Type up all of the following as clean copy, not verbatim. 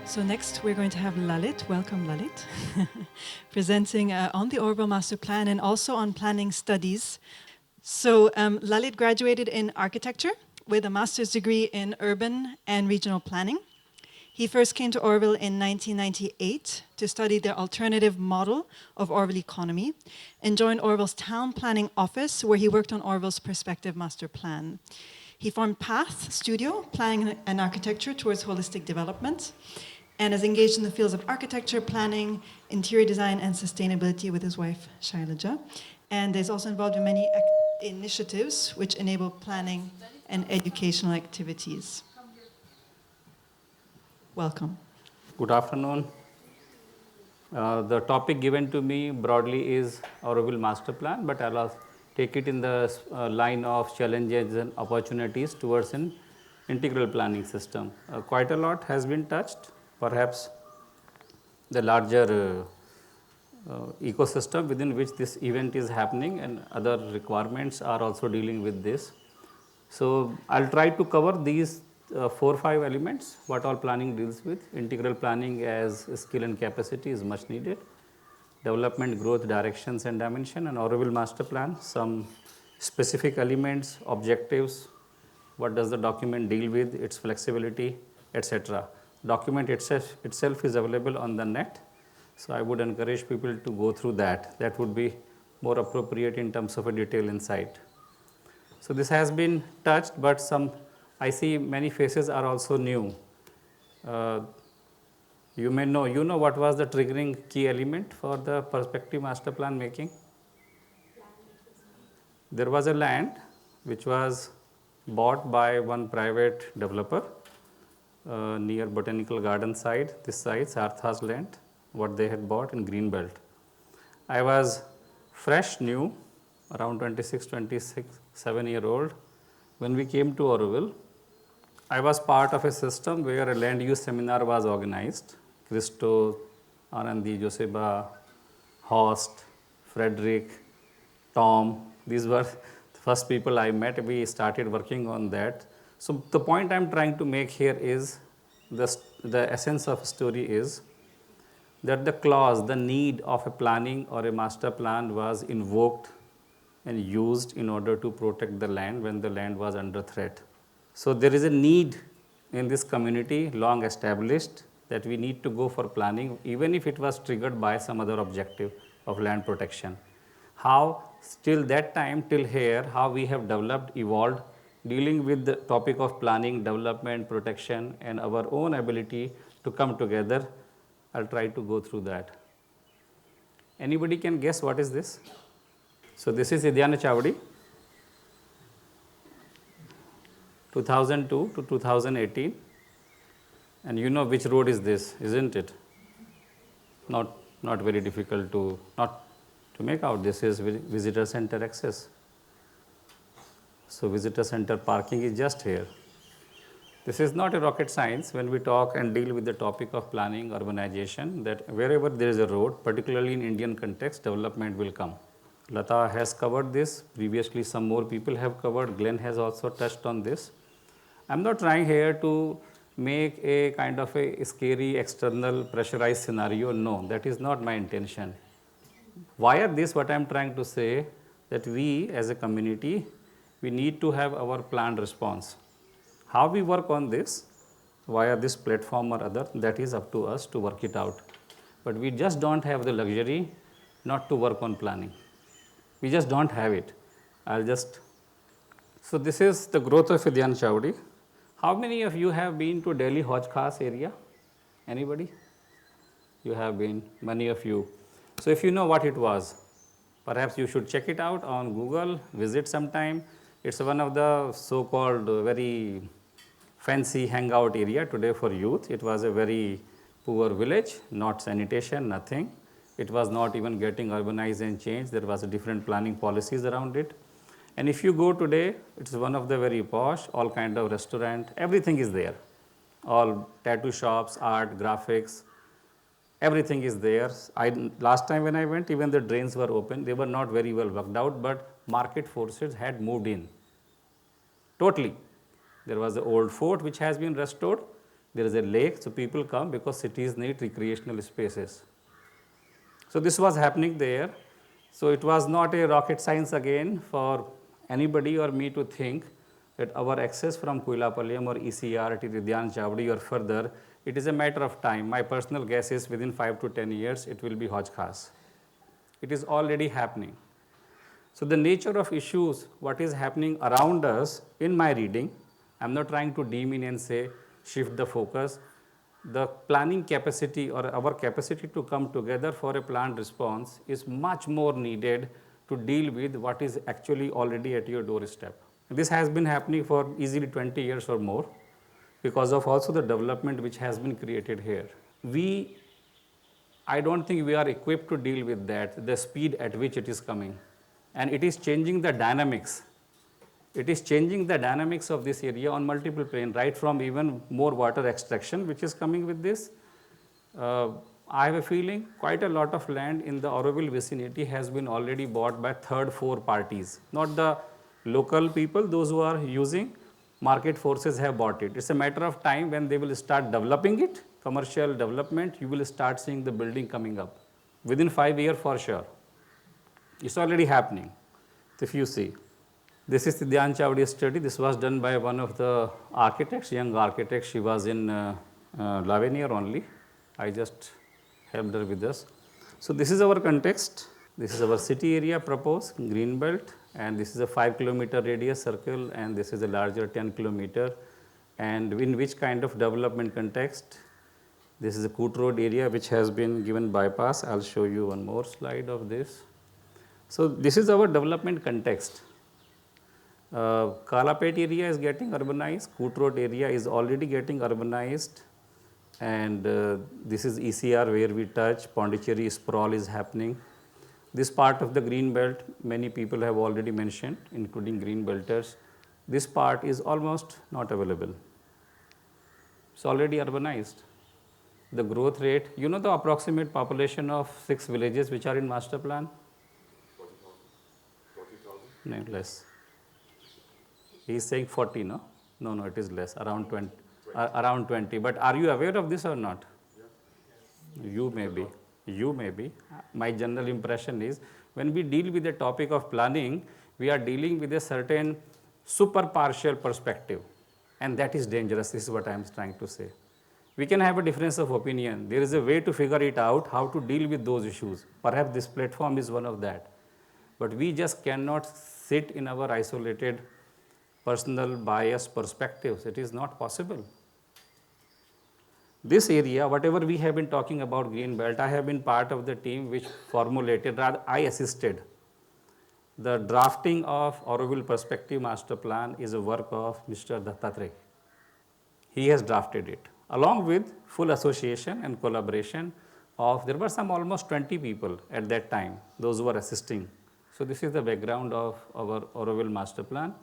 So next we're going to have Lalit, welcome Lalit, presenting on the Oroville Master Plan and also on planning studies. So Lalit graduated in architecture with a master's degree in urban and regional planning. He first came to Oroville in 1998 to study the alternative model of Oroville economy and joined Oroville's town planning office, where he worked on Oroville's prospective master plan. He formed Path Studio, Planning and Architecture towards Holistic Development, and is engaged in the fields of architecture, planning, interior design, and sustainability with his wife, Shailaja. And is also involved in many initiatives which enable planning and educational activities. Welcome. Good afternoon. The topic given to me broadly is Oroville Master Plan, but I'll take it in the line of challenges and opportunities towards an integral planning system. Quite a lot has been touched, perhaps the larger ecosystem within which this event is happening and other requirements are also dealing with this. So, I will try to cover these 4 or 5 elements what all planning deals with. Integral planning as skill and capacity is much needed, development, growth, directions and dimension, and Oroville Master Plan, some specific elements, objectives, what does the document deal with, its flexibility, etc. Document itself is available on the net. So, I would encourage people to go through that. That would be more appropriate in terms of a detailed insight. So, this has been touched, but some I see many faces are also new. You may know, what was the triggering key element for the prospective master plan making? There was a land which was bought by one private developer near Botanical Garden side, this side, Sartha's land, what they had bought in Greenbelt. I was fresh, new, around 26, 7-year-old. When we came to Oroville, I was part of a system where a land use seminar was organized. Christo, Anandi, Joseba, Horst, Frederick, Tom, these were the first people I met. We started working on that. So, the point I am trying to make here is the essence of story is that the clause, the need of a planning or a master plan was invoked and used in order to protect the land when the land was under threat. So, there is a need in this community long established that we need to go for planning even if it was triggered by some other objective of land protection. How till that time till here, how we have developed, evolved, dealing with the topic of planning, development, protection and our own ability to come together, I will try to go through that. Anybody can guess what is this? So, this is Idyana Chavadi, 2002 to 2018, and you know which road is this, isn't it? Not very difficult to make out. This is visitor center access. So, visitor center parking is just here. This is not a rocket science when we talk and deal with the topic of planning, urbanization, that wherever there is a road, particularly in Indian context, development will come. Lata has covered this, previously some more people have covered, Glenn has also touched on this. I am not trying here to make a kind of a scary external pressurized scenario, no, that is not my intention. Via this, what I am trying to say, that we as a community, we need to have our planned response. How we work on this, via this platform or other, that is up to us to work it out. But we just do not have the luxury not to work on planning. We just do not have it. So this is the growth of Idyana Chavadi. How many of you have been to Delhi Hauj Khas area? Anybody? You have been, many of you. So if you know what it was, perhaps you should check it out on Google, visit sometime. It's one of the so-called very fancy hangout area today for youth. It was a very poor village, not sanitation, nothing. It was not even getting urbanized and changed. There was a different planning policies around it. And if you go today, it's one of the very posh, all kind of restaurant, everything is there. All tattoo shops, art, graphics, everything is there. Last time when I went, even the drains were open. They were not very well worked out, but market forces had moved in totally. There was the old fort which has been restored. There is a lake, so people come because cities need recreational spaces. So this was happening there. So it was not a rocket science again for anybody or me to think that our access from Kuilapalayam or ECR to Ridyan Chavdi or further, it is a matter of time. My personal guess is within 5 to 10 years, it will be Hauj Khas. It is already happening. So the nature of issues, what is happening around us in my reading, I'm not trying to demean and say shift the focus. The planning capacity or our capacity to come together for a planned response is much more needed to deal with what is actually already at your doorstep. This has been happening for easily 20 years or more because of also the development which has been created here. I don't think we are equipped to deal with that, the speed at which it is coming. And it is changing the dynamics. It is changing the dynamics of this area on multiple planes, right from even more water extraction, which is coming with this. I have a feeling quite a lot of land in the Auroville vicinity has been already bought by third, fourth parties, not the local people, those who are using, market forces have bought it. It's a matter of time when they will start developing it, commercial development, you will start seeing the building coming up. Within 5 years for sure. It's already happening. If you see, this is the Dhyan Chavdi study. This was done by one of the architects, young architect. She was in Lavenier only. I just helped her with us. So this is our context. This is our city area proposed, green belt, and this is a 5-kilometer radius circle, and this is a larger 10-kilometer. And in which kind of development context? This is a Koot Road area which has been given bypass. I'll show you one more slide of this. So this is our development context. Kalapet area is getting urbanized, Koot Road area is already getting urbanized, and this is ECR where we touch, Pondicherry sprawl is happening. This part of the green belt, many people have already mentioned, including green belters. This part is almost not available. It's already urbanized. The growth rate, you know the approximate population of 6 villages which are in master plan? 40,000? No, less. He is saying 40, no? No, it is less, around 20. Around 20. But are you aware of this or not? Yeah. You may be. My general impression is when we deal with the topic of planning, we are dealing with a certain super partial perspective. And that is dangerous. This is what I am trying to say. We can have a difference of opinion. There is a way to figure it out, how to deal with those issues. Perhaps this platform is one of that. But we just cannot sit in our isolated personal bias perspectives. It is not possible. This area, whatever we have been talking about green belt, I have been part of the team which formulated, rather I assisted. The drafting of Auroville Perspective Master Plan is a work of Mr. Dattatreya. He has drafted it, along with full association and collaboration of, there were some almost 20 people at that time, those who were assisting. So this is the background of our Auroville Master Plan.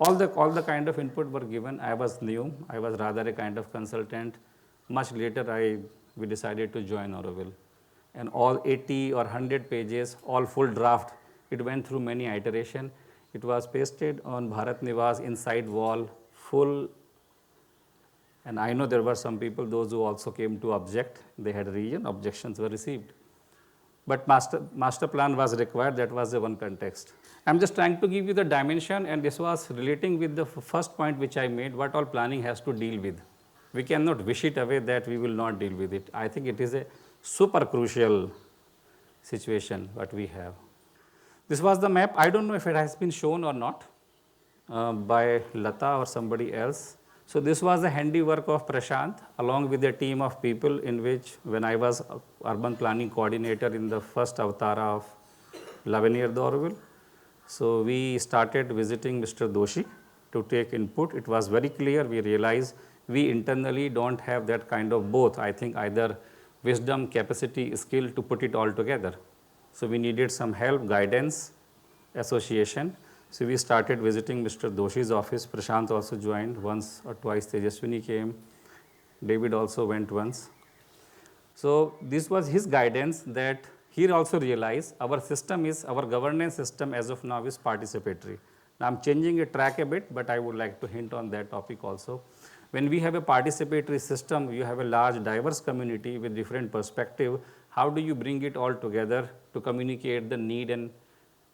All the kind of input were given. I was new. I was rather a kind of consultant. Much later, we decided to join Auroville. And all 80 or 100 pages, all full draft, it went through many iterations. It was pasted on Bharat Niwas inside wall, full. And I know there were some people, those who also came to object. They had reason, objections were received. But master plan was required, that was the one context. I'm just trying to give you the dimension, and this was relating with the first point which I made, what all planning has to deal with. We cannot wish it away that we will not deal with it. I think it is a super crucial situation what we have. This was the map. I don't know if it has been shown or not by Lata or somebody else. So this was the handiwork of Prashant along with a team of people in which when I was urban planning coordinator in the first avatara of Lavenier Auroville. So we started visiting Mr. Doshi to take input. It was very clear, we realized we internally don't have that kind of both. I think either wisdom, capacity, skill to put it all together. So we needed some help, guidance, association. So we started visiting Mr. Doshi's office. Prashant also joined once or twice. Tejaswini came. David also went once. So this was his guidance that he also realized our system is, our governance system as of now is participatory. Now I'm changing a track a bit, but I would like to hint on that topic also. When we have a participatory system, you have a large diverse community with different perspective. How do you bring it all together to communicate the need and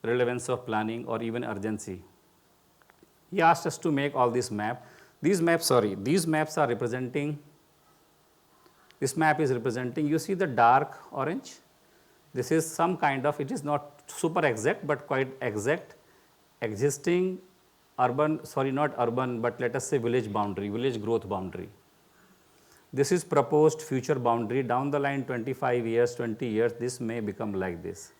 relevance of planning or even urgency? He asked us to make all this map. These maps are representing, this map is representing, you see the dark orange? This is some kind of, it is not super exact, but quite exact, existing urban, sorry, not urban, but let us say village boundary, village growth boundary. This is proposed future boundary. Down the line, 25 years, 20 years, this may become like this.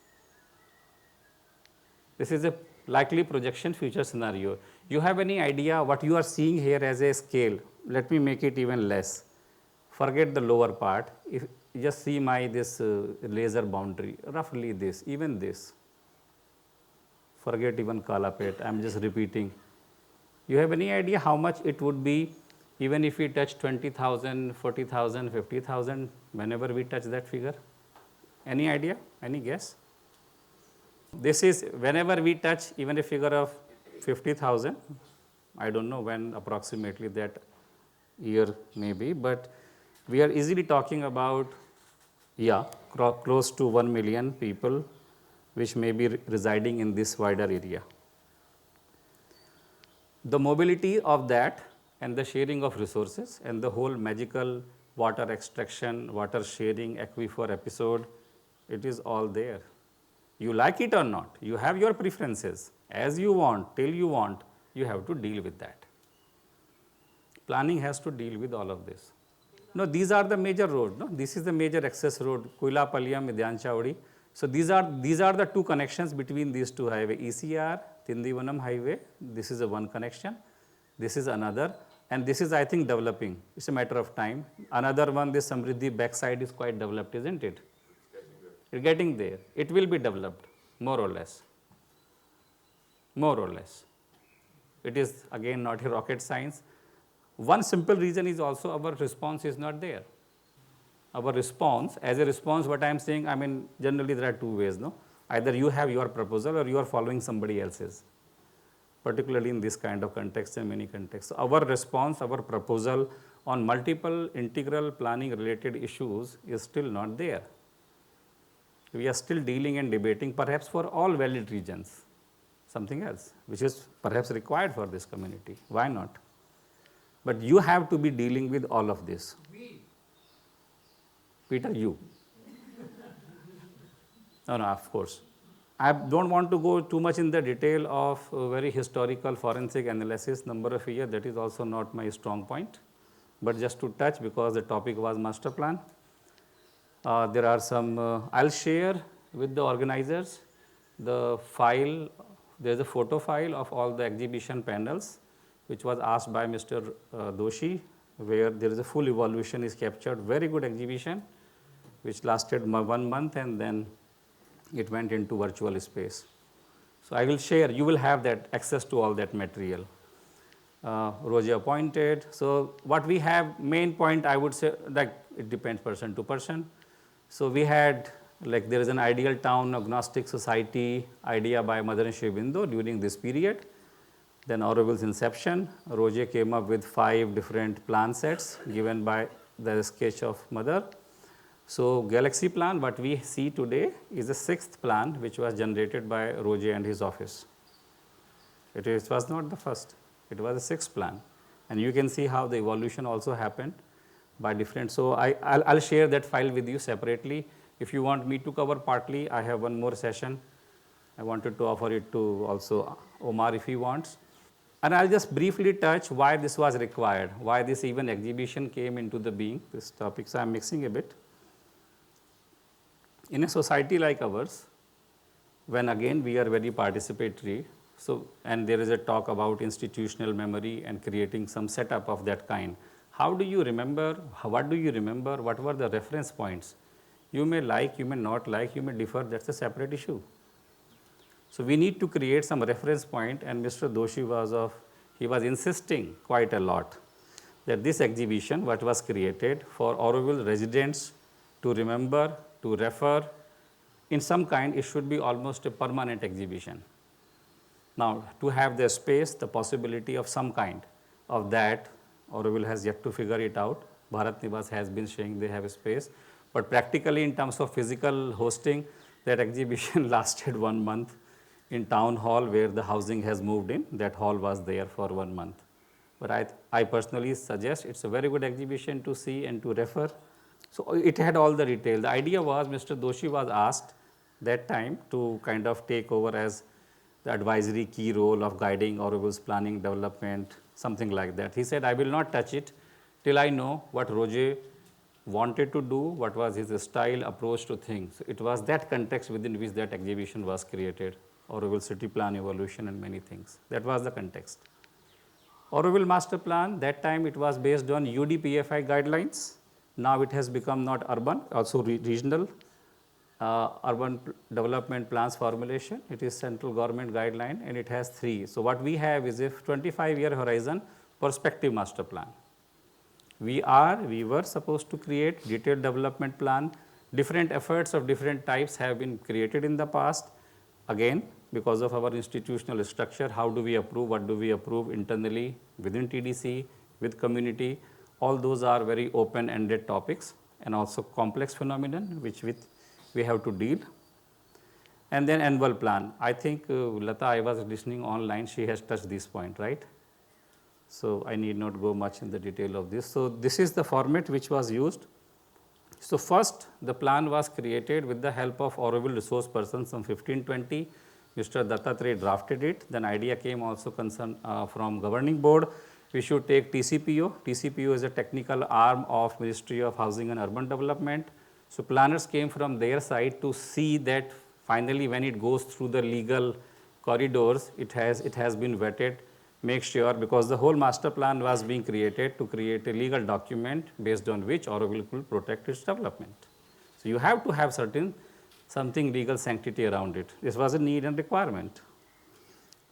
This is a likely projection future scenario. You have any idea what you are seeing here as a scale? Let me make it even less. Forget the lower part. If just see my this laser boundary, roughly this, even this. Forget even Kalapet, I am just repeating. You have any idea how much it would be even if we touch 20,000, 40,000, 50,000 whenever we touch that figure? Any idea? Any guess? This is whenever we touch even a figure of 50,000, I don't know when approximately that year may be, but we are easily talking about, yeah, close to 1 million people which may be residing in this wider area. The mobility of that and the sharing of resources and the whole magical water extraction, water sharing, aquifer episode, it is all there. You like it or not, you have your preferences. As you want, till you want, you have to deal with that. Planning has to deal with all of this. No, these are the major roads. No? This is the major access road, Kuilapalyam, Midyan Chavadi. So these are the two connections between these two highways, ECR, Tindivanam highway, this is a one connection, this is another, and this is I think developing, it's a matter of time. Another one, this Samriddhi backside is quite developed, isn't it? It's getting there. It will be developed, more or less. More or less. It is again not a rocket science. One simple reason is also our response is not there. Our response, as a response, what I am saying, I mean, generally there are two ways, no? Either you have your proposal or you are following somebody else's, particularly in this kind of context and many contexts. So our response, our proposal on multiple integral planning related issues is still not there. We are still dealing and debating perhaps for all valid regions, something else, which is perhaps required for this community. Why not? But you have to be dealing with all of this. Peter, you. No, of course. I don't want to go too much in the detail of very historical forensic analysis, number of years, that is also not my strong point. But just to touch, because the topic was master plan. There are some, I'll share with the organizers the file, there's a photo file of all the exhibition panels, which was asked by Mr. Doshi, where there is a full evaluation is captured, very good exhibition, which lasted 1 month and then it went into virtual space. So I will share, you will have that access to all that material. Roger appointed. So what we have, main point I would say, like it depends person to person. So we had, like there is an ideal town agnostic society idea by Mother and Shri Aurobindo during this period. Then Aurobindo's inception, Roger came up with 5 different plan sets given by the sketch of Mother. So Galaxy plan, what we see today is the 6th plan which was generated by Roger and his office. It was not the first, it was the 6th plan. And you can see how the evolution also happened by different. So I'll share that file with you separately. If you want me to cover partly, I have one more session. I wanted to offer it to also Omar if he wants. And I'll just briefly touch why this was required, why this even exhibition came into the being, this topic. So I'm mixing a bit. In a society like ours, when again we are very participatory, so and there is a talk about institutional memory and creating some setup of that kind. How do you remember, what do you remember, what were the reference points? You may like, you may not like, you may differ, that's a separate issue. So we need to create some reference point, and Mr. Doshi he was insisting quite a lot that this exhibition, what was created for Auroville residents to remember, to refer, in some kind, it should be almost a permanent exhibition. Now, to have the space, the possibility of some kind of that Auroville has yet to figure it out. Bharat Niwas has been saying they have a space. But practically in terms of physical hosting, that exhibition lasted 1 month in town hall where the housing has moved in. That hall was there for 1 month. But I personally suggest it's a very good exhibition to see and to refer. So it had all the detail. The idea was Mr. Doshi was asked that time to kind of take over as the advisory key role of guiding Auroville's planning development, something like that. He said, I will not touch it till I know what Roger wanted to do, what was his style, approach to things. It was that context within which that exhibition was created, Auroville city plan evolution and many things. That was the context. Auroville master plan, that time it was based on UDPFI guidelines. Now it has become not urban, also regional urban development plans formulation. It is central government guideline and it has 3. So what we have is a 25-year horizon perspective master plan. We were supposed to create detailed development plan. Different efforts of different types have been created in the past. Again, because of our institutional structure, how do we approve, what do we approve internally, within TDC, with community, all those are very open-ended topics and also complex phenomenon which with we have to deal. And then annual plan. I think Lata, I was listening online, she has touched this point, right? So I need not go much in the detail of this. So this is the format which was used. So first, the plan was created with the help of Auroville resource persons from 1520. Mr. Dattatreya drafted it. Then idea came also from governing board. We should take TCPO. TCPO is a technical arm of Ministry of Housing and Urban Development. So planners came from their side to see that finally when it goes through the legal corridors, it has been vetted, make sure, because the whole master plan was being created to create a legal document based on which Auroville will protect its development. So you have to have something legal sanctity around it. This was a need and requirement.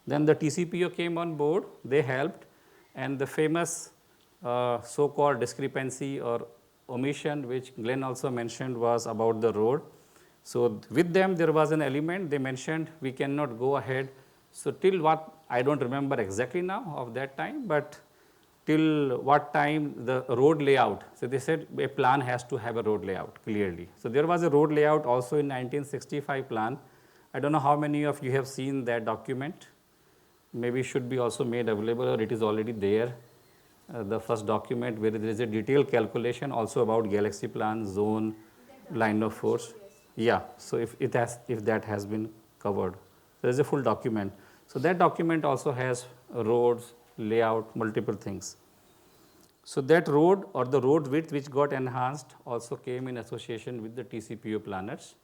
Then the TCPO came on board, they helped, and the famous so-called discrepancy or omission, which Glenn also mentioned, was about the road. So with them, there was an element they mentioned we cannot go ahead. So till what, I don't remember exactly now of that time, but till what time the road layout. So they said a plan has to have a road layout clearly. So there was a road layout also in 1965 plan. I don't know how many of you have seen that document. Maybe it should be also made available or it is already there. The first document where there is a detailed calculation also about galaxy plan, zone, line of force. Yeah, so if that has been covered, there is a full document. So that document also has roads, layout, multiple things. So that road or the road width which got enhanced also came in association with the TCPO planners.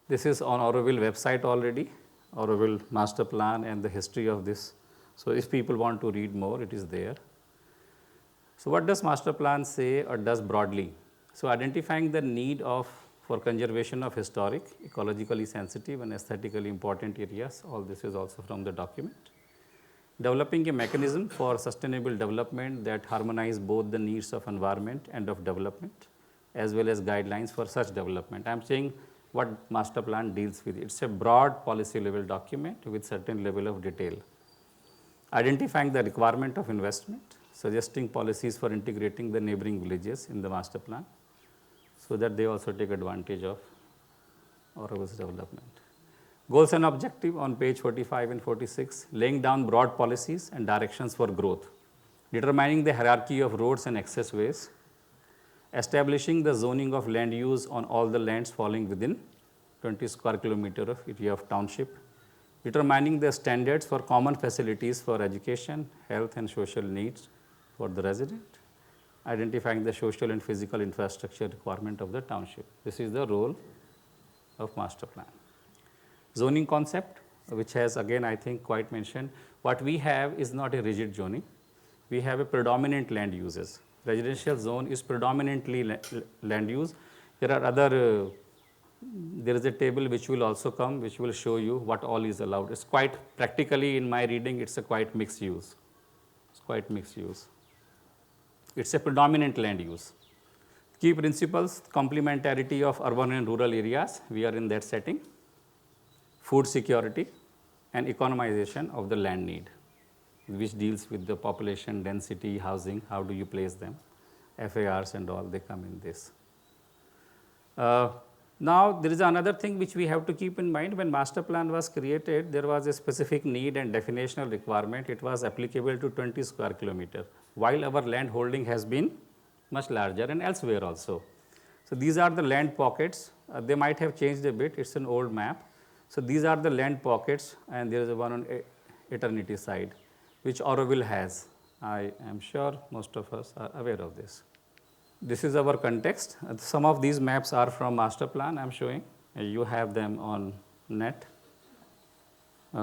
This is on Auroville website already, Auroville master plan and the history of this. So if people want to read more, it is there. So what does master plan say or does broadly? So identifying the need for conservation of historic, ecologically sensitive and aesthetically important areas, all this is also from the document. Developing a mechanism for sustainable development that harmonize both the needs of environment and of development, as well as guidelines for such development. I am saying what master plan deals with. It's a broad policy level document with certain level of detail. Identifying the requirement of investment, suggesting policies for integrating the neighboring villages in the master plan, so that they also take advantage of Auroville's development. Goals and objective on page 45 and 46, laying down broad policies and directions for growth, determining the hierarchy of roads and accessways, establishing the zoning of land use on all the lands falling within 20 square kilometer of area of township, determining the standards for common facilities for education, health and social needs for the resident, identifying the social and physical infrastructure requirement of the township. This is the role of master plan. Zoning concept, which has again I think quite mentioned, what we have is not a rigid zoning. We have a predominant land uses. Residential zone is predominantly land use. There are other, there is a table which will also come, which will show you what all is allowed. It's quite practically in my reading, it's a quite mixed use. It's quite mixed use. It's a predominant land use. Key principles, complementarity of urban and rural areas, we are in that setting. Food security and economization of the land need. which deals with the population, density, housing, how do you place them, FARs and all, they come in this. Now, there is another thing which we have to keep in mind. When master plan was created, there was a specific need and definitional requirement. It was applicable to 20 square kilometer, while our land holding has been much larger and elsewhere also. So, these are the land pockets. They might have changed a bit, it is an old map. So, these are the land pockets, and there is one on Eternity side, which Auroville has. I am sure most of us are aware of this. This is our context. Some of these maps are from master plan I am showing. You have them on net.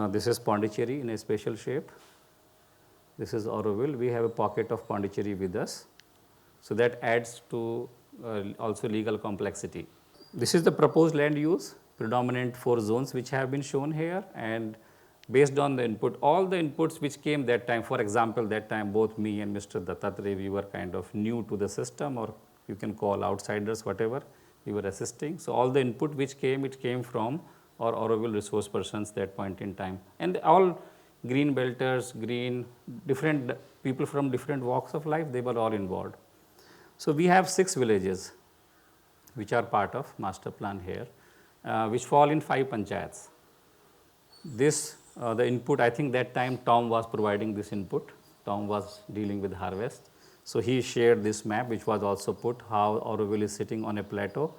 This is Pondicherry in a special shape. This is Auroville. We have a pocket of Pondicherry with us. So, that adds to also legal complexity. This is the proposed land use, predominant 4 zones which have been shown here, and based on the input, all the inputs which came that time, for example, that time both me and Mr. Dattatreya, we were kind of new to the system, or you can call outsiders, whatever, we were assisting. So, all the input which came, it came from our Auroville resource persons that point in time, and all green belters, different people from different walks of life, they were all involved. So, we have 6 villages which are part of master plan here, which fall in 5 panchayats. This the input, I think that time Tom was providing this input. Tom was dealing with harvest. So, he shared this map which was also put how Auroville is sitting on a plateau,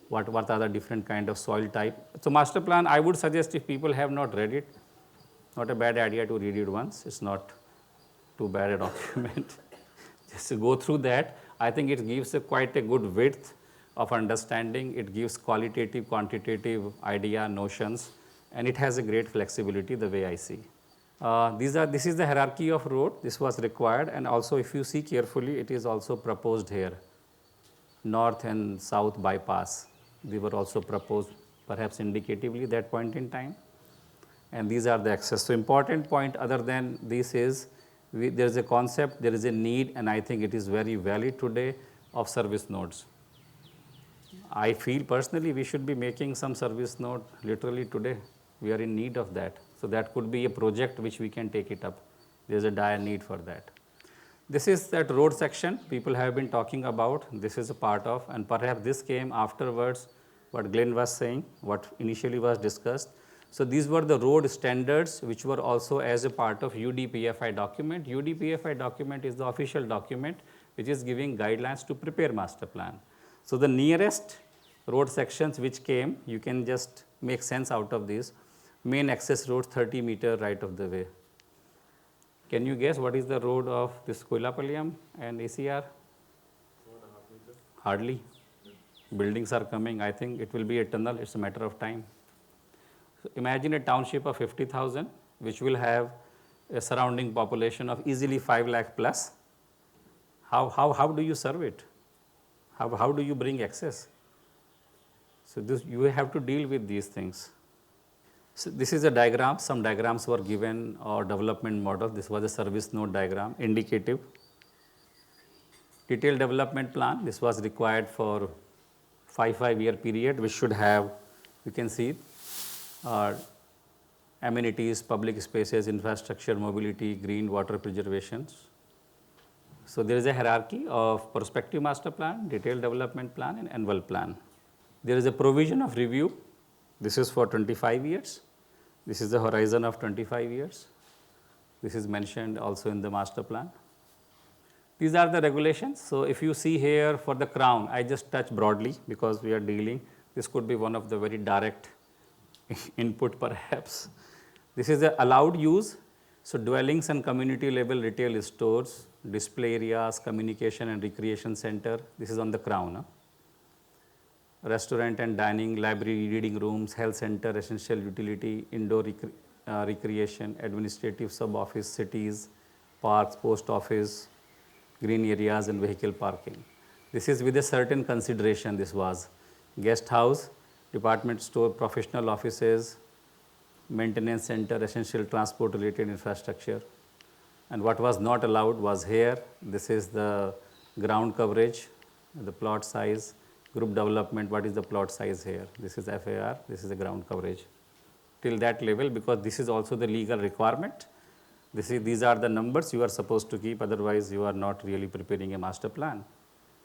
what are the different kind of soil type. So, master plan, I would suggest if people have not read it, not a bad idea to read it once, it is not too bad a document. Just to go through that, I think it gives quite a good width of understanding, it gives qualitative, quantitative idea, notions, and it has a great flexibility the way I see. This is the hierarchy of road, this was required, and also if you see carefully, it is also proposed here, north and south bypass, they were also proposed perhaps indicatively that point in time, and these are the access. So, important point other than this is, there is a concept, there is a need, and I think it is very valid today, of service nodes. I feel personally we should be making some service node literally today. We are in need of that. So, that could be a project which we can take it up. There is a dire need for that. This is that road section people have been talking about. This is a part of, and perhaps this came afterwards, what Glenn was saying, what initially was discussed. So, these were the road standards which were also as a part of UDPFI document. UDPFI document is the official document which is giving guidelines to prepare master plan. So, the nearest road sections which came, you can just make sense out of this. Main access road 30 meter right of the way. Can you guess what is the road of this Koilapaliyam and ACR? 4.5 meters. Hardly. Buildings are coming. I think it will be a tunnel. It's a matter of time. So, imagine a township of 50,000 which will have a surrounding population of easily 5 lakh plus. How do you serve it? How do you bring access? So, you have to deal with these things. So, this is a diagram, some diagrams were given or development model. This was a service node diagram, indicative. Detailed development plan, this was required for 5-year period, which should have, you can see, amenities, public spaces, infrastructure, mobility, green, water preservation. So, there is a hierarchy of prospective master plan, detailed development plan, and annual plan. There is a provision of review. This is for 25 years. This is the horizon of 25 years. This is mentioned also in the master plan. These are the regulations. So, if you see here for the crown, I just touch broadly because we are dealing, this could be one of the very direct input perhaps. This is the allowed use. So, dwellings and community level retail stores, display areas, communication and recreation center, this is on the crown. Restaurant and dining, library, reading rooms, health center, essential utility, indoor recreation, administrative sub-office, cities, parks, post office, green areas and vehicle parking. This is with a certain consideration. This was guest house, department store, professional offices, maintenance center, essential transport related infrastructure. And what was not allowed was here, this is the ground coverage, the plot size, group development, what is the plot size here? This is FAR, this is the ground coverage. Till that level, because this is also the legal requirement. These are the numbers you are supposed to keep, otherwise you are not really preparing a master plan.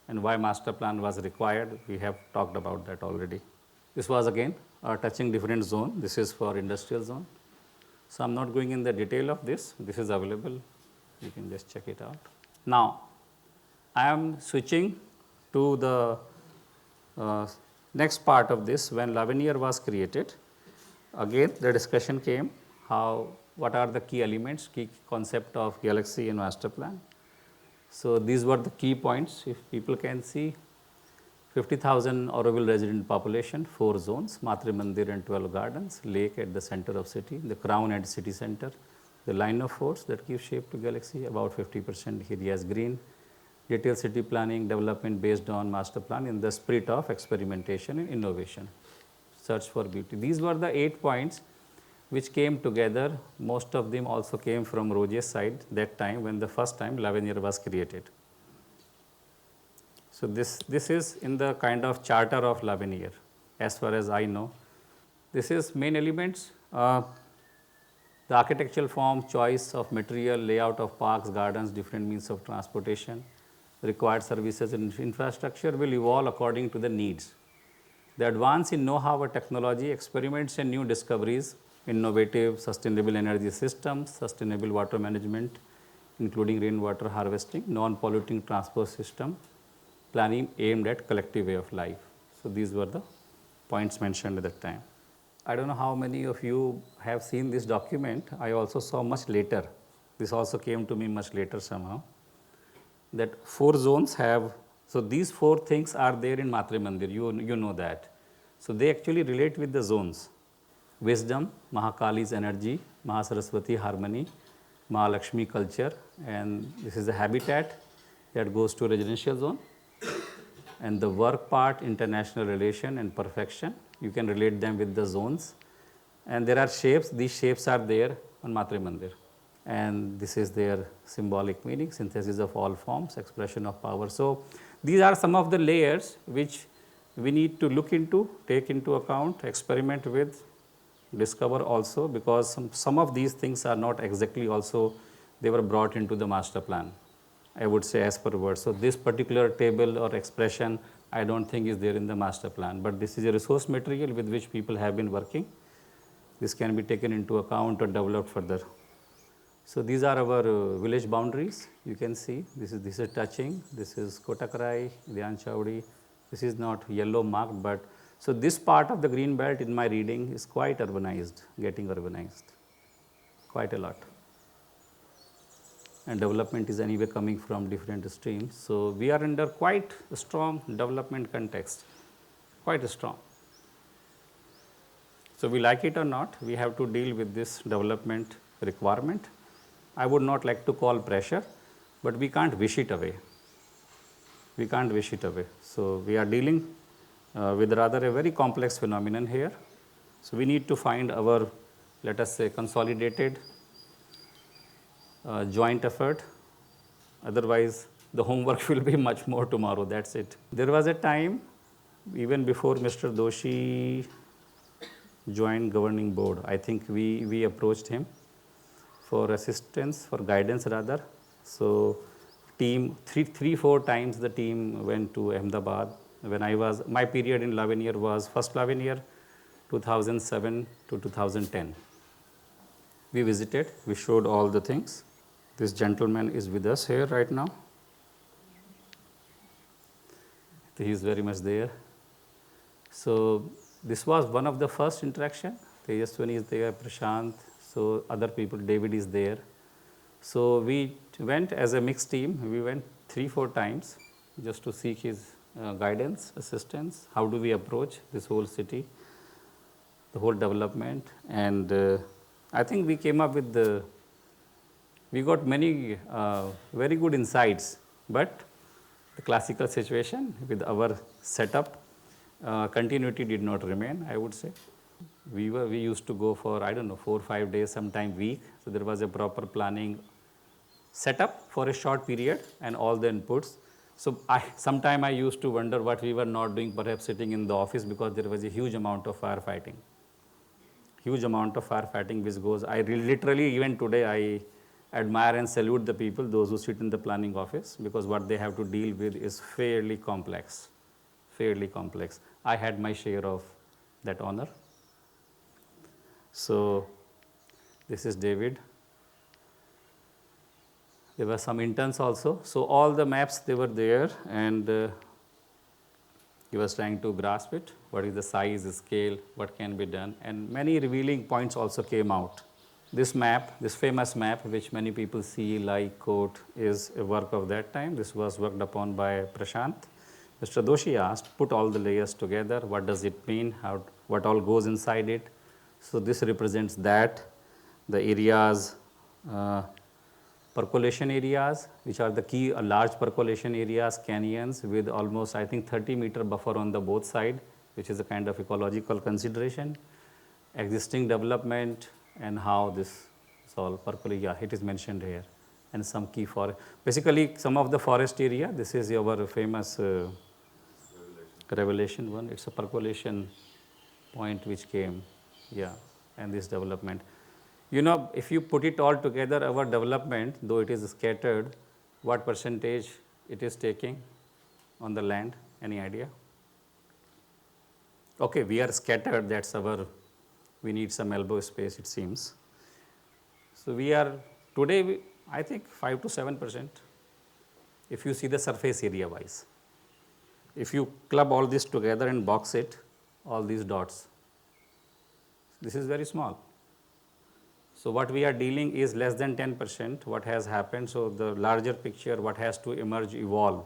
And why master plan was required, we have talked about that already. This was again touching different zone. This is for industrial zone. So I'm not going in the detail of this. This is available. You can just check it out. Now, I am switching to the next part of this. When Lavenier was created, again the discussion came what are the key elements, key concept of Galaxy and master plan. So these were the key points. If people can see, 50,000 Auroville resident population, 4 zones, Matre Mandir and 12 gardens, lake at the center of city, the crown and city center, the line of forts that give shape to Galaxy, about 50% areas green, detailed city planning, development based on master plan in the spirit of experimentation and innovation, search for beauty. These were the 8 points which came together. Most of them also came from Roget's side that time when the first time Lavenier was created. So this is in the kind of charter of Lavenier, as far as I know. This is main elements, the architectural form, choice of material, layout of parks, gardens, different means of transportation, required services and infrastructure will evolve according to the needs. The advance in know-how or technology, experiments and new discoveries, innovative sustainable energy systems, sustainable water management, including rainwater harvesting, non-polluting transport system, planning aimed at collective way of life. So these were the points mentioned at that time. I don't know how many of you have seen this document. I also saw much later. This also came to me much later somehow. That 4 zones have, so these 4 things are there in Matre Mandir, you know that. So they actually relate with the zones. Wisdom, Mahakali's energy, Mahasaraswati harmony, Mahalakshmi culture, and this is the habitat that goes to residential zone. And the work part, international relation and perfection, you can relate them with the zones. And there are shapes, these shapes are there on Matre Mandir. And this is their symbolic meaning, synthesis of all forms, expression of power. So these are some of the layers which we need to look into, take into account, experiment with, discover also, because some of these things are not exactly also, they were brought into the master plan, I would say, as per word. So this particular table or expression, I don't think is there in the master plan, but this is a resource material with which people have been working. This can be taken into account or developed further. So these are our village boundaries. You can see this is touching. This is Kotakarai, Dhyan Chowdi. This is not yellow marked, but so this part of the green belt in my reading is quite urbanized, getting urbanized, quite a lot. And development is anyway coming from different streams. So we are under quite a strong development context, quite strong. So we like it or not, we have to deal with this development requirement. I would not like to call pressure, but we can't wish it away. We can't wish it away. So we are dealing with rather a very complex phenomenon here. So we need to find our, let us say, consolidated joint effort. Otherwise, the homework will be much more tomorrow. That's it. There was a time, even before Mr. Doshi joined governing board, I think we approached him for assistance, for guidance rather. So team, 3-4 times the team went to Ahmedabad. When I was, my period in Lavenier was first Lavenier, 2007 to 2010. We visited, we showed all the things. This gentleman is with us here right now. He is very much there. So this was one of the first interaction. Tejaswani is there, Prashant, so other people, David is there. So we went as a mixed team. We went 3-4 times just to seek his guidance, assistance. How do we approach this whole city, the whole development? And I think we came up with we got many very good insights, but the classical situation with our setup, continuity did not remain, I would say. We used to go for, I don't know, 4 or 5 days, sometime week. So there was a proper planning setup for a short period and all the inputs. So sometime I used to wonder what we were not doing, perhaps sitting in the office, because there was a huge amount of firefighting. Huge amount of firefighting which goes, literally even today admire and salute the people, those who sit in the planning office, because what they have to deal with is fairly complex, fairly complex. I had my share of that honor. So, this is David. There were some interns also. So, all the maps, they were there, and he was trying to grasp it, what is the size, scale, what can be done, and many revealing points also came out. This map, this famous map, which many people see like quote, is a work of that time. This was worked upon by Prashant. Mr. Doshi asked, put all the layers together, what does it mean, what all goes inside it. So, this represents that, the areas, percolation areas, which are the key large percolation areas, canyons with almost I think 30-meter buffer on the both side, which is a kind of ecological consideration, existing development, and how this is all percolation, yeah, it is mentioned here, and some key forest. Basically, some of the forest area, this is our famous revelation one, it's a percolation point which came, yeah, and this development. You know, if you put it all together, our development, though it is scattered, what percentage it is taking on the land? Any idea? Okay, we are scattered, that's our, we need some elbow space, it seems. So, we are today, I think 5 to 7%, if you see the surface area wise. If you club all this together and box it, all these dots, this is very small. So, what we are dealing is less than 10% what has happened. So, the larger picture what has to emerge, evolve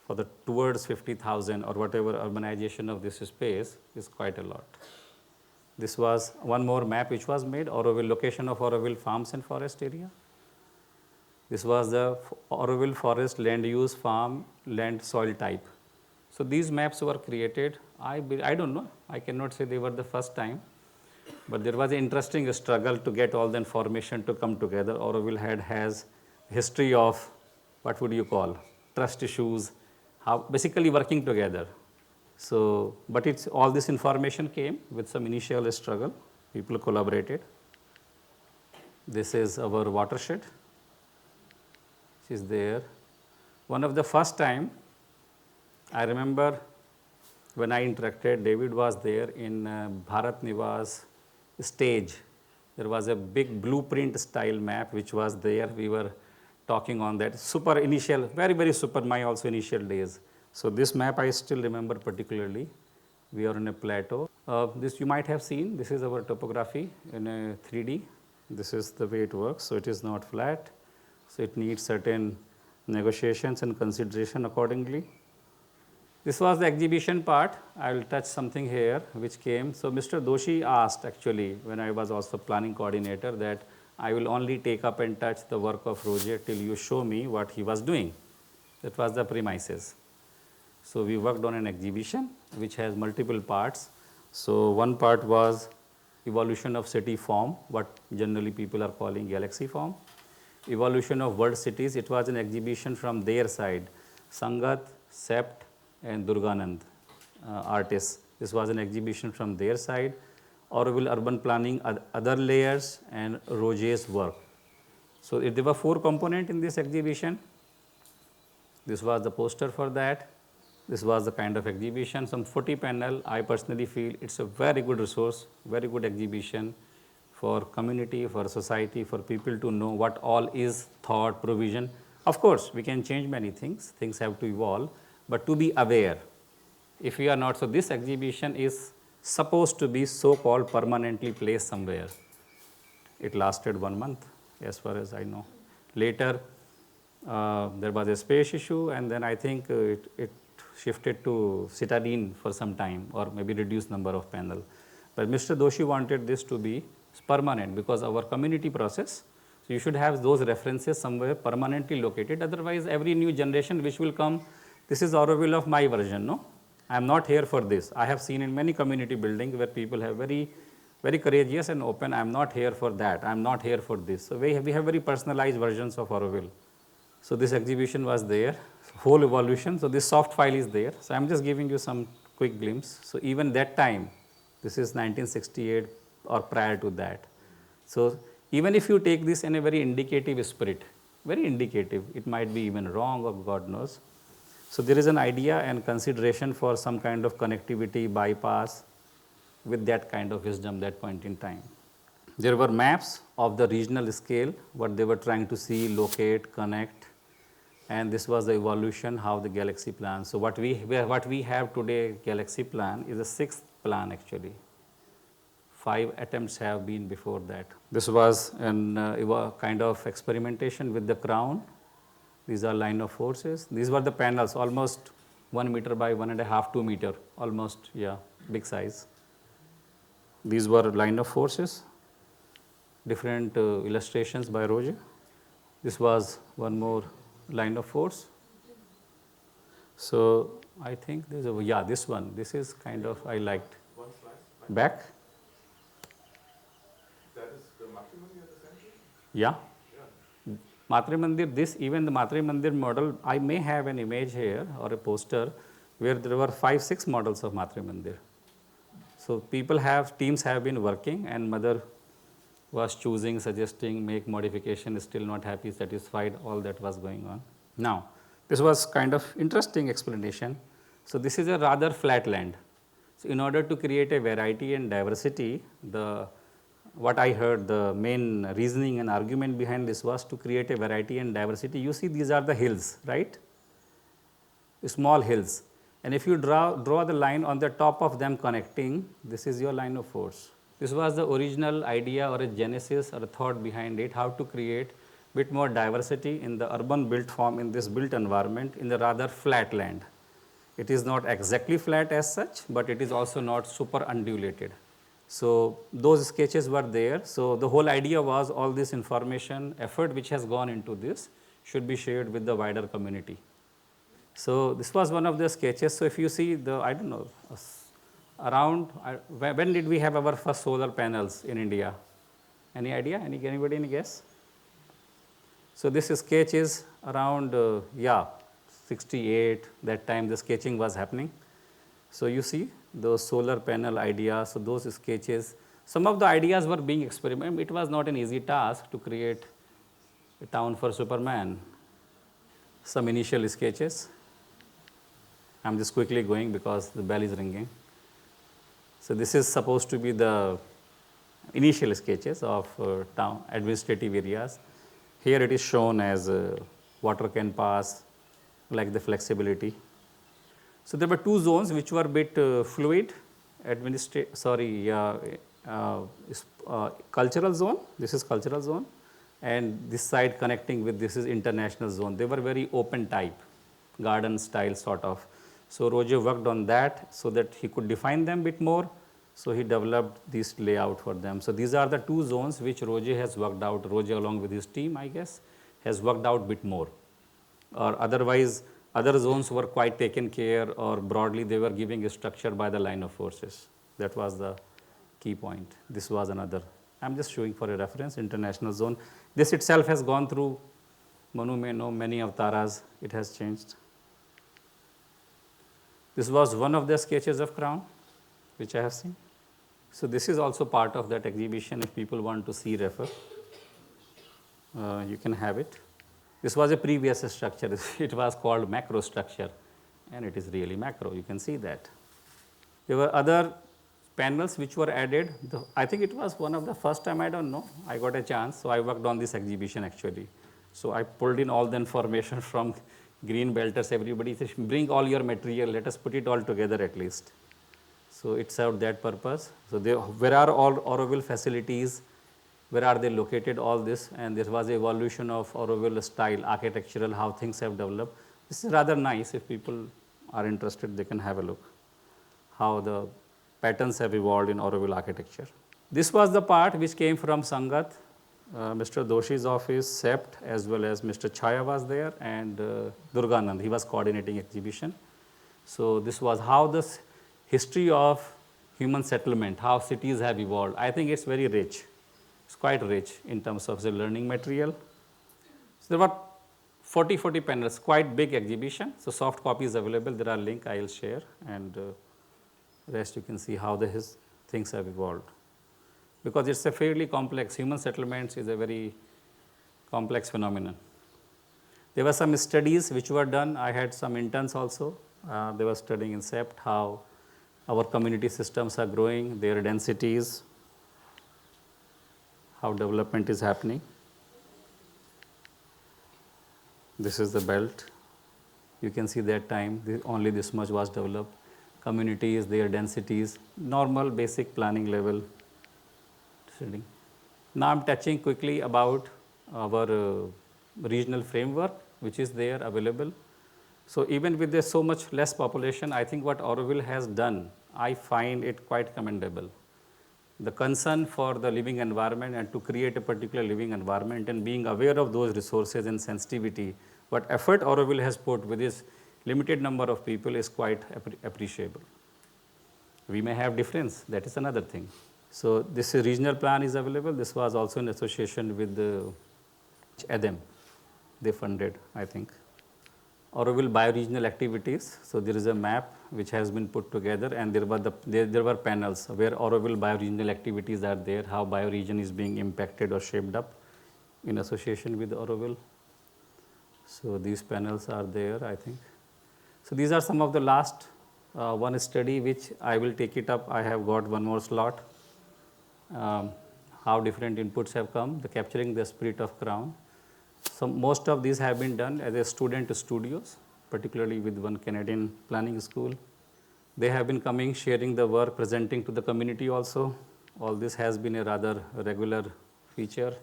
for the towards 50,000 or whatever urbanization of this space is quite a lot. This was one more map which was made, Auroville, location of Auroville farms and forest area. This was the Auroville forest land use, farm, land, soil type. So, these maps were created, I don't know, I cannot say they were the first time, but there was an interesting struggle to get all the information to come together. Auroville has history of, what would you call, trust issues, how basically working together. So, but it's all this information came with some initial struggle, people collaborated. This is our watershed, which is there. One of the first time, I remember when I interacted, David was there in Bharat Niwas stage. There was a big blueprint style map which was there. We were talking on that. Super initial, very, very super, my also initial days. So, this map I still remember particularly. We are on a plateau. This you might have seen. This is our topography in a 3D. This is the way it works. So, it is not flat. So, it needs certain negotiations and consideration accordingly. This was the exhibition part. I will touch something here which came. So, Mr. Doshi asked actually when I was also planning coordinator that I will only take up and touch the work of Roger till you show me what he was doing. That was the premises. So, we worked on an exhibition which has multiple parts. So, one part was evolution of city form, what generally people are calling galaxy form. Evolution of world cities, it was an exhibition from their side, Sangat, Sept and Durganand artists. This was an exhibition from their side. Auroville urban planning, other layers and Roger's work. So, there were 4 components in this exhibition. This was the poster for that. This was the kind of exhibition, some 40 panel. I personally feel it's a very good resource, very good exhibition for community, for society, for people to know what all is thought, provision. Of course, we can change many things have to evolve, but to be aware. If we are not, so this exhibition is supposed to be so-called permanently placed somewhere. It lasted 1 month as far as I know. Later, there was a space issue and then I think it shifted to citadine for some time or maybe reduced number of panel. But Mr. Doshi wanted this to be permanent because our community process, so you should have those references somewhere permanently located. Otherwise, every new generation which will come, this is Auroville of my version, no? I am not here for this. I have seen in many community buildings where people have very courageous and open. I am not here for that. I am not here for this. So, we have very personalized versions of Auroville. So, this exhibition was there, whole evolution. So, this soft file is there. So, I am just giving you some quick glimpse. So, even that time, this is 1968 or prior to that. So, Even if you take this in a very indicative spirit, very indicative, it might be even wrong or God knows. So there is an idea and consideration for some kind of connectivity bypass with that kind of wisdom that point in time. There were maps of the regional scale, what they were trying to see, locate, connect, and this was the evolution how the galaxy plan. So what we have today galaxy plan is the sixth plan actually. 5 attempts have been before that. This was a kind of experimentation with the crown. These are line of forces. These were the panels, almost 1 meter by 1.5, 2 meter, almost, yeah, big size. These were line of forces, different illustrations by Roger. This was one more line of force. So I think this is, yeah, this one, this is kind of, I liked. One slide. Back? That is the Matra Mandir at the center? Yeah. Yeah. Matra Mandir, this, even the Matra Mandir model, I may have an image here or a poster where there were 5, 6 models of Matra Mandir. So teams have been working, and mother was choosing, suggesting, make modification, still not happy, satisfied, all that was going on. Now, this was kind of interesting explanation. So this is a rather flat land. So in order to create a variety and diversity, what I heard, the main reasoning and argument behind this was to create a variety and diversity. You see, these are the hills, right? Small hills. And if you draw the line on the top of them connecting, this is your line of force. This was the original idea or a genesis or a thought behind it, how to create bit more diversity in the urban built form, in this built environment, in the rather flat land. It is not exactly flat as such, but it is also not super undulated. So those sketches were there. So the whole idea was all this information, effort which has gone into this should be shared with the wider community. So this was one of the sketches. So if you see the, I don't know, around, when did we have our first solar panels in India? Any idea? Anybody, any guess? So this sketch is around, 68, that time the sketching was happening. So you see those solar panel ideas, so those sketches, some of the ideas were being experimented. It was not an easy task to create a town for Superman. Some initial sketches. I'm just quickly going because the bell is ringing. So this is supposed to be the initial sketches of town administrative areas. Here it is shown as water can pass, like the flexibility. So there were 2 zones which were a bit fluid, cultural zone, this is cultural zone, and this side connecting with this is international zone. They were very open type, garden style sort of. So Roger worked on that so that he could define them a bit more. So he developed this layout for them. So these are the 2 zones which Roger has worked out. Roger along with his team, I guess, has worked out a bit more. Or otherwise, other zones were quite taken care, or broadly they were giving a structure by the line of forces. That was the key point. This was another. I'm just showing for a reference, international zone. This itself has gone through, Manu may know, many avatars. It has changed. This was one of the sketches of crown, which I have seen. So this is also part of that exhibition. If people want to see, refer. You can have it. This was a previous structure. It was called macro structure, and it is really macro. You can see that. There were other panels which were added. I think it was one of the first time, I don't know. I got a chance, so I worked on this exhibition actually. So I pulled in all the information from green belters. Everybody says, bring all your material. Let us put it all together at least. So it served that purpose. So where are all Auroville facilities? Where are they located, all this, and there was evolution of Auroville style, architectural, how things have developed. This is rather nice. If people are interested, they can have a look, how the patterns have evolved in Auroville architecture. This was the part which came from Sangat, Mr. Doshi's office, SEPT, as well as Mr. Chaya was there, and Durganand, he was coordinating exhibition. So this was how this history of human settlement, how cities have evolved. I think it's very rich. It's quite rich in terms of the learning material. So there were 40 panels, quite big exhibition. So soft copies available. There are link I will share, and rest you can see how his things have evolved. because it's a fairly complex, human settlements is a very complex phenomenon. There were some studies which were done. I had some interns also. They were studying in SEPT how our community systems are growing, their densities, how development is happening. This is the belt. You can see that time only this much was developed. Communities, their densities, normal basic planning level. Now I'm touching quickly about our regional framework which is there available. So even with so much less population, I think what Auroville has done, I find it quite commendable. The concern for the living environment and to create a particular living environment and being aware of those resources and sensitivity, what effort Auroville has put with its limited number of people is quite appreciable. We may have difference, that is another thing. So this regional plan is available. This was also in association with the ADEM. They funded, I think. Auroville bioregional activities. So there is a map which has been put together, and there were panels where Auroville bioregional activities are there, how bioregion is being impacted or shaped up in association with Auroville. So these panels are there, I think. So these are some of the last one study which I will take it up. I have got one more slot. How different inputs have come, the capturing the spirit of Crown. So most of these have been done as a student studios, particularly with one Canadian planning school. They have been coming, sharing the work, presenting to the community also. All this has been a rather regular feature.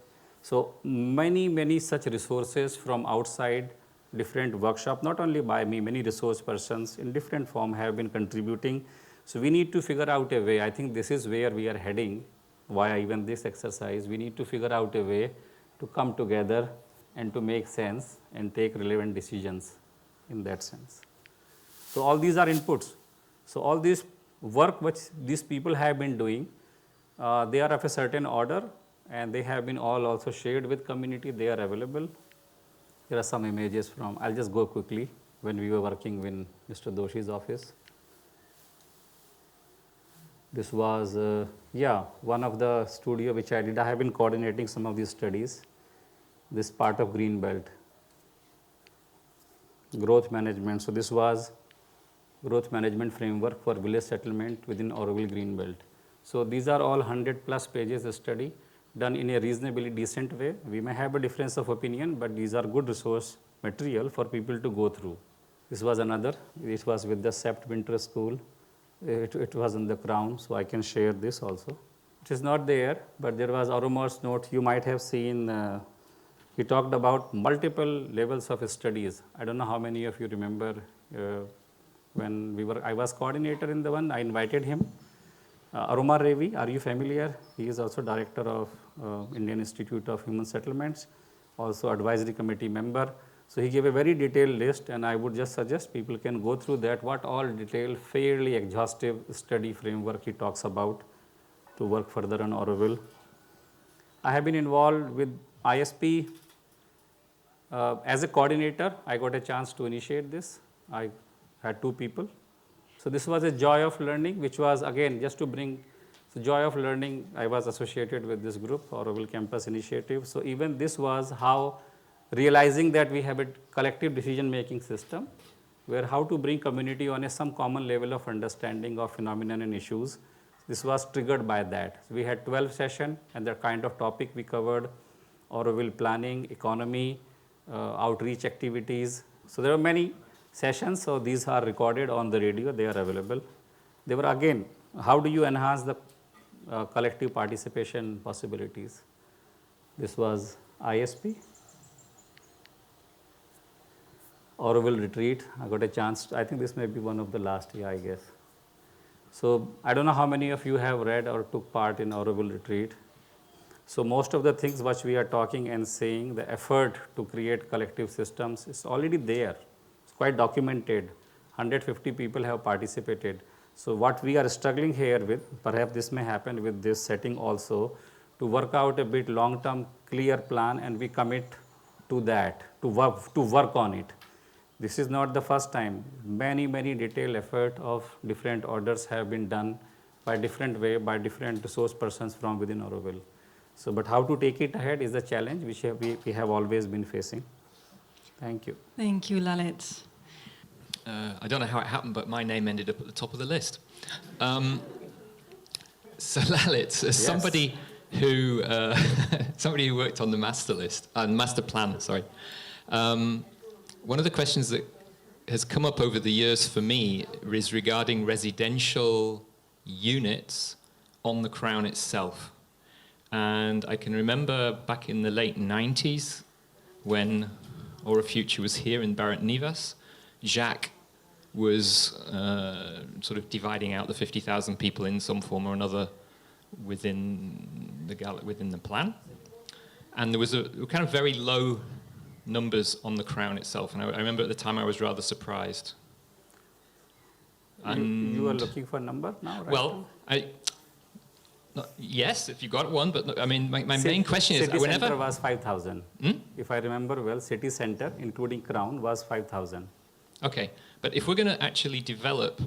So many such resources from outside, different workshop, not only by me, many resource persons in different form have been contributing. So we need to figure out a way. I think this is where we are heading via even this exercise. We need to figure out a way to come together and to make sense and take relevant decisions in that sense. So all these are inputs. So all this work which these people have been doing, they are of a certain order, and they have been all also shared with community. They are available. There are some images from, I'll just go quickly, when we were working in Mr. Doshi's office. This was, one of the studio which I did. I have been coordinating some of these studies. This part of Green Belt, growth management. So this was growth management framework for village settlement within Auroville Green Belt. So these are all 100+ pages of study done in a reasonably decent way. We may have a difference of opinion, but these are good resource material for people to go through. This was another. This was with the SEPT Winter School. It was in the Crown, so I can share this also. It is not there, but there was Auromar's note. You might have seen. He talked about multiple levels of studies. I don't know how many of you remember when I was coordinator in the one, I invited him. Arumar Revi, are you familiar? He is also director of Indian Institute of Human Settlements, also advisory committee member. So he gave a very detailed list, and I would just suggest people can go through that, what all detailed, fairly exhaustive study framework he talks about to work further on Auroville. I have been involved with ISP. As a coordinator, I got a chance to initiate this. I had 2 people. So this was a joy of learning, which was again just to bring the joy of learning. I was associated with this group, Auroville Campus Initiative. So even this was how realizing that we have a collective decision-making system, where how to bring community on some common level of understanding of phenomenon and issues. This was triggered by that. So we had 12 sessions, and the kind of topic we covered: Auroville planning, economy, outreach activities. So there were many sessions. So these are recorded on the radio. They are available. They were again, how do you enhance the collective participation possibilities? This was ISP. Auroville retreat. I got a chance. I think this may be one of the last year, I guess. So I don't know how many of you have read or took part in Auroville retreat. So most of the things which we are talking and saying, the effort to create collective systems is already there. It's quite documented. 150 people have participated. So what we are struggling here with, perhaps this may happen with this setting also, to work out a bit long-term clear plan, and we commit to that, to work on it. This is not the first time. Many detailed effort of different orders have been done by different way, by different resource persons from within Auroville. So, but how to take it ahead is the challenge which we have always been facing. Thank you. Thank you, Lalit. I don't know how it happened, but my name ended up at the top of the list. So Lalit, as somebody who somebody who worked on the master plan, sorry. One of the questions that has come up over the years for me is regarding residential units on the Crown itself. And I can remember back in the late 90s when Aura Future was here in Barrett Nivas, Jacques was sort of dividing out the 50,000 people in some form or another within the plan. And there was a kind of very low numbers on the Crown itself. And I remember at the time I was rather surprised. You are looking for a number now, right? Well, yes, if you got one, but I mean, my main question is, city whenever... center was 5,000. If I remember well, city center, including Crown, was 5,000. Okay, but if we're going to actually develop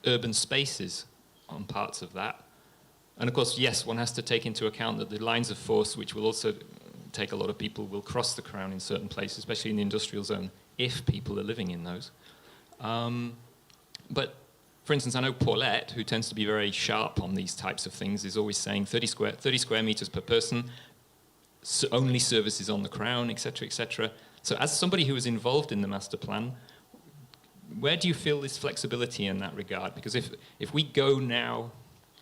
urban spaces on parts of that, and of course, yes, one has to take into account that the lines of force, which will also take a lot of people, will cross the Crown in certain places, especially in the industrial zone, if people are living in those. But for instance, I know Paulette, who tends to be very sharp on these types of things, is always saying 30 square meters per person, only services on the Crown, etc., etc. So as somebody who was involved in the master plan, where do you feel this flexibility in that regard? Because if we go now,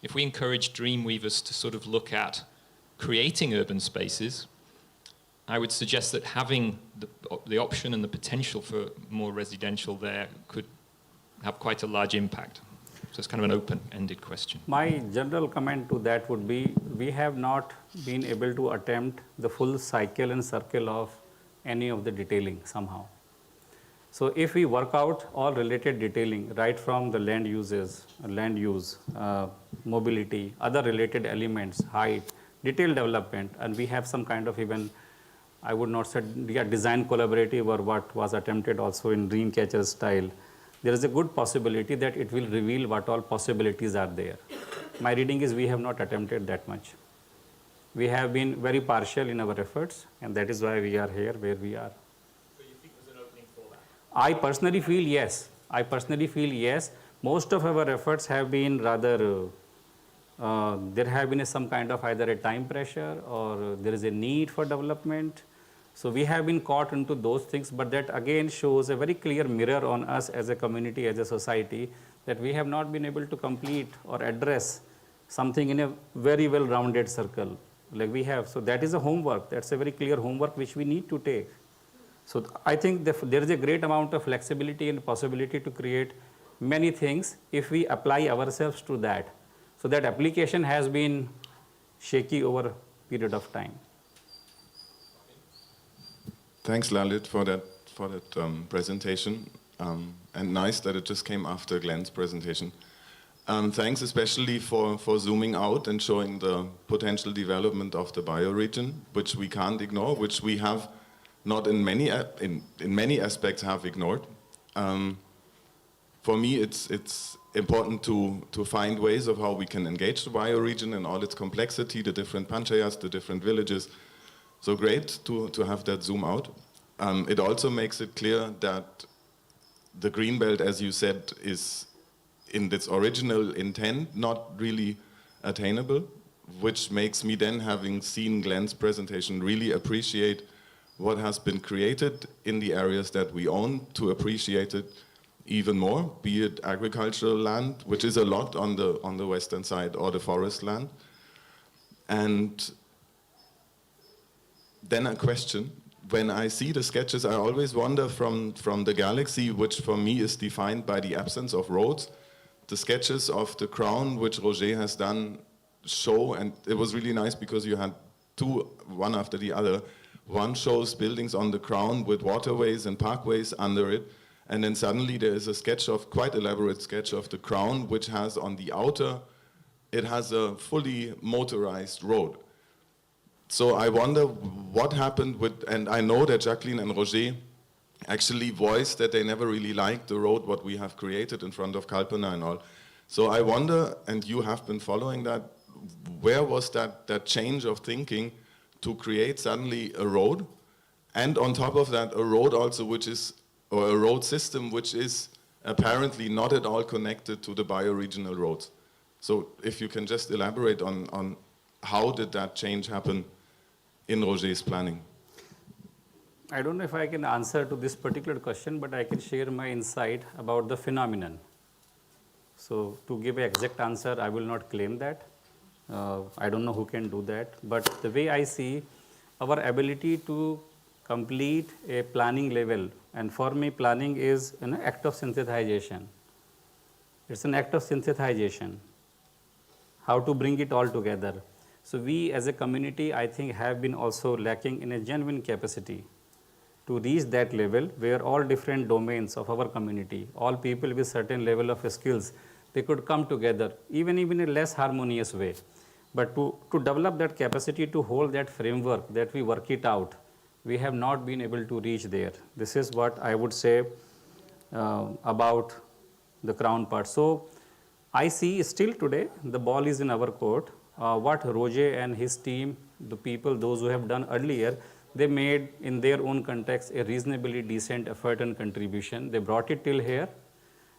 if we encourage Dreamweavers to sort of look at creating urban spaces, I would suggest that having the option and the potential for more residential there could have quite a large impact. So it's kind of an open-ended question. My general comment to that would be, we have not been able to attempt the full cycle and circle of any of the detailing somehow. So if we work out all related detailing, right from the land uses, land use, mobility, other related elements, height, detailed development, and we have some kind of even, I would not say design collaborative or what was attempted also in Dreamcatcher style, there is a good possibility that it will reveal what all possibilities are there. My reading is we have not attempted that much. We have been very partial in our efforts, and that is why we are here where we are. So you think there's an opening for that? I personally feel yes. I personally feel yes. Most of our efforts have been rather, there have been some kind of either a time pressure or there is a need for development. So we have been caught into those things, but that again shows a very clear mirror on us as a community, as a society, that we have not been able to complete or address something in a very well-rounded circle like we have. So that is a homework. That's a very clear homework which we need to take. So I think there is a great amount of flexibility and possibility to create many things if we apply ourselves to that. So that application has been shaky over a period of time. Thanks, Lalit, for that presentation, and nice that it just came after Glenn's presentation. Thanks especially for zooming out and showing the potential development of the bioregion, which we can't ignore, which we have not in many aspects have ignored. For me, it's important to find ways of how we can engage the bioregion and all its complexity, the different panchayats, the different villages. So great to have that zoom out. It also makes it clear that the Greenbelt, as you said, is in its original intent not really attainable, which makes me then, having seen Glenn's presentation, really appreciate what has been created in the areas that we own, to appreciate it even more, be it agricultural land, which is a lot on the western side, or the forest land. And then a question: when I see the sketches, I always wonder from the galaxy, which for me is defined by the absence of roads, the sketches of the Crown, which Roger has done, show, and it was really nice because you had two, one after the other. One shows buildings on the Crown with waterways and parkways under it, and then suddenly there is a sketch of, quite elaborate sketch of the Crown, which has on the outer, it has a fully motorized road. So I wonder what happened with, and I know that Jacqueline and Roger actually voiced that they never really liked the road what we have created in front of Kalpana and all. So I wonder, and you have been following that, where was that change of thinking to create suddenly a road, and on top of that, a road also which is, or a road system which is apparently not at all connected to the bioregional roads. So if you can just elaborate on how did that change happen in Roger's planning? I don't know if I can answer to this particular question, but I can share my insight about the phenomenon. So to give an exact answer, I will not claim that. I don't know who can do that. But the way I see our ability to complete a planning level, and for me planning is an act of synthesization. It's an act of synthesization. How to bring it all together. So we as a community, I think, have been also lacking in a genuine capacity to reach that level where all different domains of our community, all people with certain level of skills, they could come together, even in a less harmonious way. But to develop that capacity to hold that framework, that we work it out, we have not been able to reach there. This is what I would say about the crown part. So I see still today the ball is in our court. What Roger and his team, the people, those who have done earlier, they made in their own context a reasonably decent effort and contribution. They brought it till here.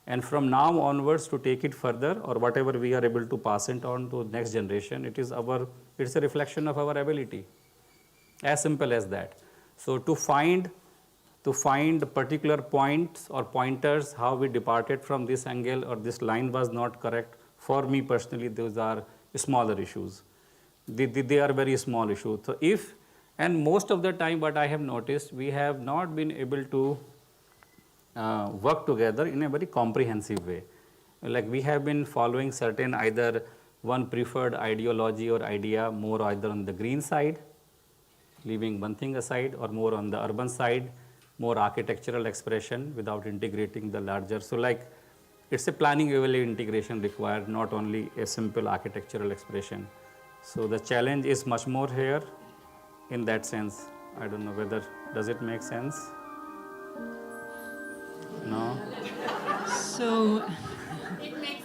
And from now onwards to take it further, or whatever we are able to pass it on to the next generation, it's a reflection of our ability. As simple as that. So to find particular points or pointers how we departed from this angle or this line was not correct, for me personally, those are smaller issues. They are very small issues. So and most of the time what I have noticed, we have not been able to work together in a very comprehensive way. Like we have been following certain either one preferred ideology or idea more either on the green side, leaving one thing aside, or more on the urban side, more architectural expression without integrating the larger. So like it's a planning level integration required, not only a simple architectural expression. So the challenge is much more here in that sense. I don't know whether, does it make sense? No? So It makes